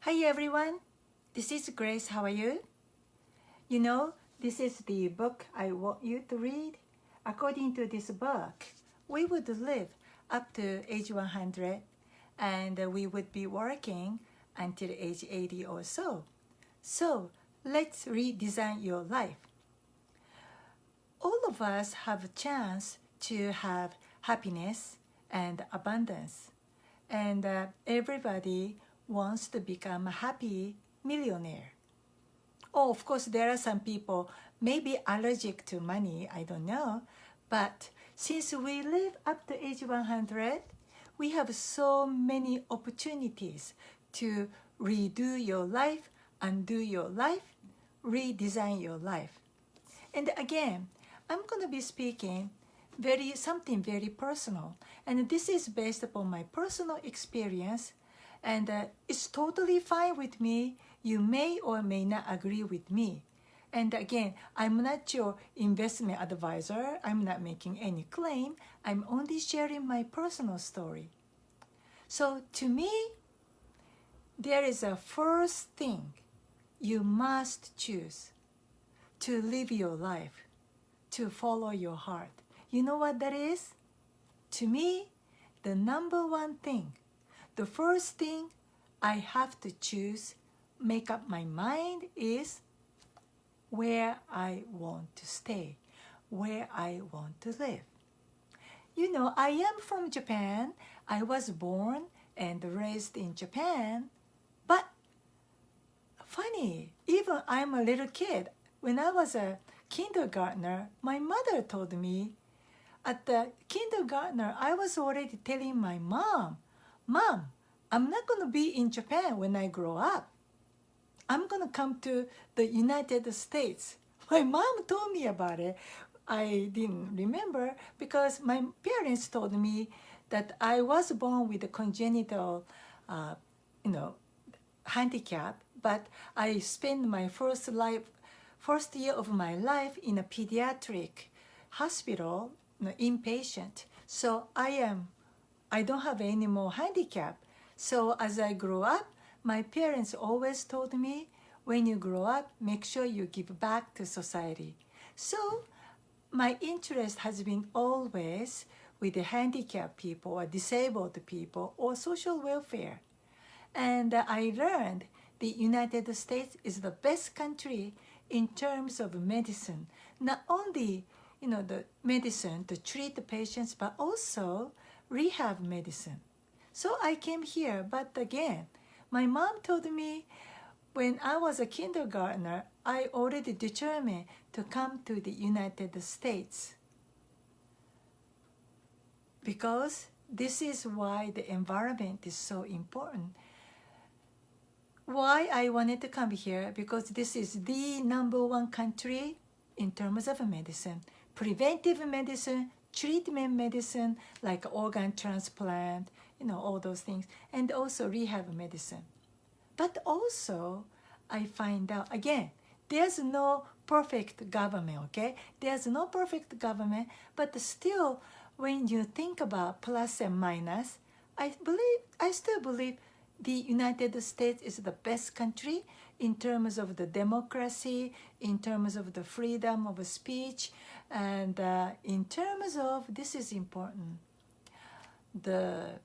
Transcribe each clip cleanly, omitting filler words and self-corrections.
Hi everyone, this is Grace. How are you? This is the book I want you to read. According to this book, we would live up to age 100 and we would be working until age 80 or so. So let's redesign your life. All of us have a chance to have happiness and abundance, and everybody wants to become a happy millionaire. Oh, of course, there are some people maybe allergic to money, I don't know. But since we live up to age 100, we have so many opportunities to redo your life, undo your life, redesign your life. And again, I'm going to be speaking something very personal. And this is based upon my personal experience. And it's totally fine with me. You may or may not agree with me. And again, I'm not your investment advisor. I'm not making any claim. I'm only sharing my personal story. So to me, there is a first thing you must choose to live your life, to follow your heart. You know what that is? To me, the number one thing, the first thing I have to choose, make up my mind is where I want to stay, where I want to live. I am from Japan. I was born and raised in Japan. But funny, even I'm a little kid. When I was a kindergartner, my mother told me at the kindergartner, I was already telling my mom, Mom, I'm not going to be in Japan when I grow up. I'm going to come to the United States. My mom told me about it. I didn't remember because my parents told me that I was born with a congenital, handicap, but I spent my first year of my life in a pediatric hospital, inpatient. So I don't have any more handicap. So as I grew up, my parents always told me, when you grow up, make sure you give back to society. So my interest has been always with the handicapped people or disabled people or social welfare. And I learned the United States is the best country in terms of medicine. Not only, the medicine to treat the patients, but also rehab medicine. So I came here, but again, my mom told me when I was a kindergartner, I already determined to come to the United States because this is why the environment is so important. Why I wanted to come here, because this is the number one country in terms of medicine. Preventive medicine, treatment medicine, like organ transplant, all those things, and also rehab medicine. But also, I find out, again, there's no perfect government, okay? There's no perfect government, but still, when you think about plus and minus, I still believe the United States is the best country in terms of the democracy, in terms of the freedom of speech, and in terms of, this is important, the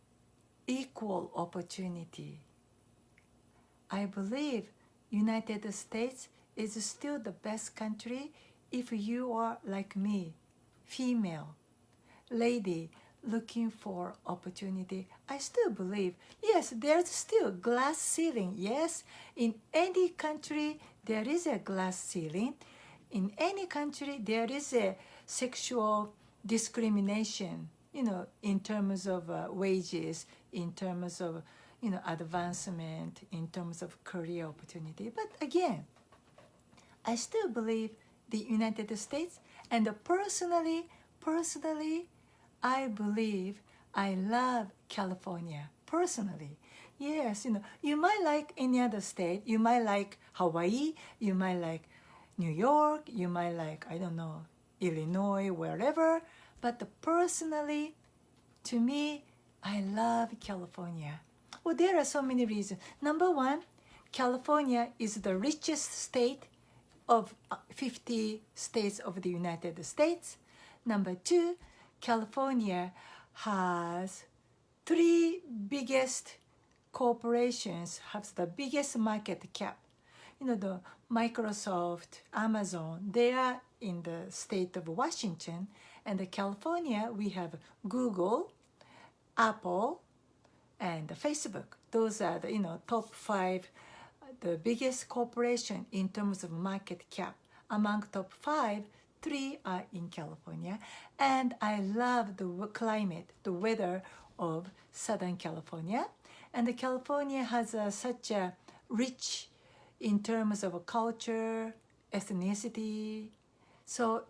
equal opportunity. I believe United States is still the best country if you are like me, female, lady, looking for opportunity. I still believe, yes, there's still glass ceiling. Yes, in any country, there is a glass ceiling. In any country, there is a sexual discrimination, in terms of wages, in terms of, advancement, in terms of career opportunity. But again, I still believe the United States, and personally, I believe I love California, personally. Yes, you might like any other state. You might like Hawaii, you might like New York, you might like, I don't know, Illinois, wherever. But personally, to me, I love California. Well, there are so many reasons. Number one, California is the richest state of 50 states of the United States. Number 2, California has 3 biggest corporations, have the biggest market cap. You know, the Microsoft, Amazon, they are in the state of Washington. And in California, we have Google, Apple, and Facebook. Those are the top 5, the biggest corporation in terms of market cap. Among top 5, 3 are in California. And I love the climate, the weather of Southern California. And California has such a rich in terms of culture, ethnicity. So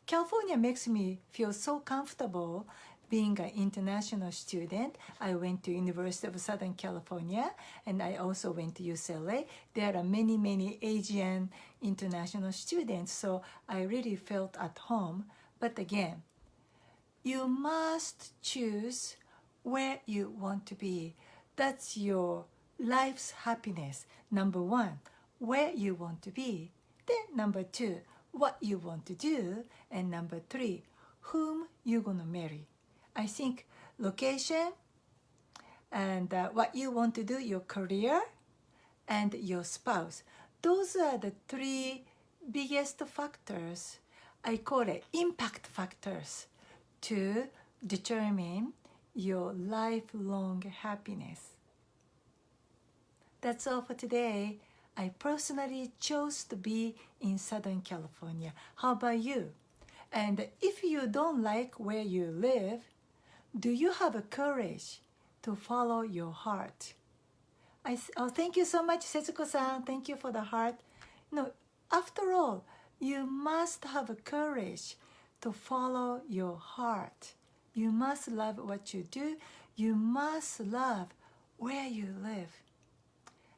California makes me feel so comfortable being an international student. I went to University of Southern California, and I also went to UCLA. There are many, many Asian international students, so I really felt at home. But again, you must choose where you want to be. That's your life's happiness. Number 1, where you want to be. Then number 2, what you want to do. And number 3, whom you're going to marry. I think location and what you want to do, your career, and your spouse. Those are the 3 biggest factors. I call it impact factors to determine your lifelong happiness. That's all for today. I personally chose to be in Southern California. How about you? And if you don't like where you live, do you have a courage to follow your heart? Thank you so much, Setsuko-san. Thank you for the heart. After all, you must have a courage to follow your heart. You must love what you do. You must love where you live.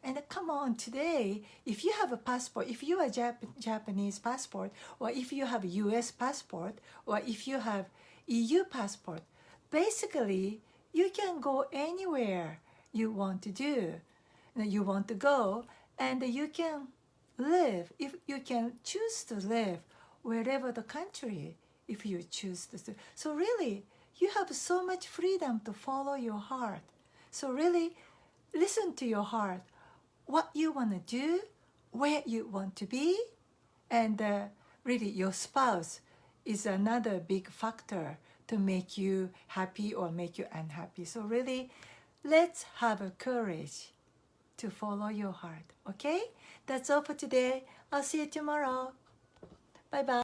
And come on, today, if you have a passport, if you have a Japanese passport, or if you have a US passport, or if you have EU passport, basically, you can go anywhere you want to do. You want to go, and you can live. If you can choose to live wherever the country, if you choose to. So really, you have so much freedom to follow your heart. So really, listen to your heart. What you want to do, where you want to be, and really your spouse is another big factor to make you happy or make you unhappy. So really, let's have a courage to follow your heart, okay? That's all for today. I'll see you tomorrow. Bye-bye.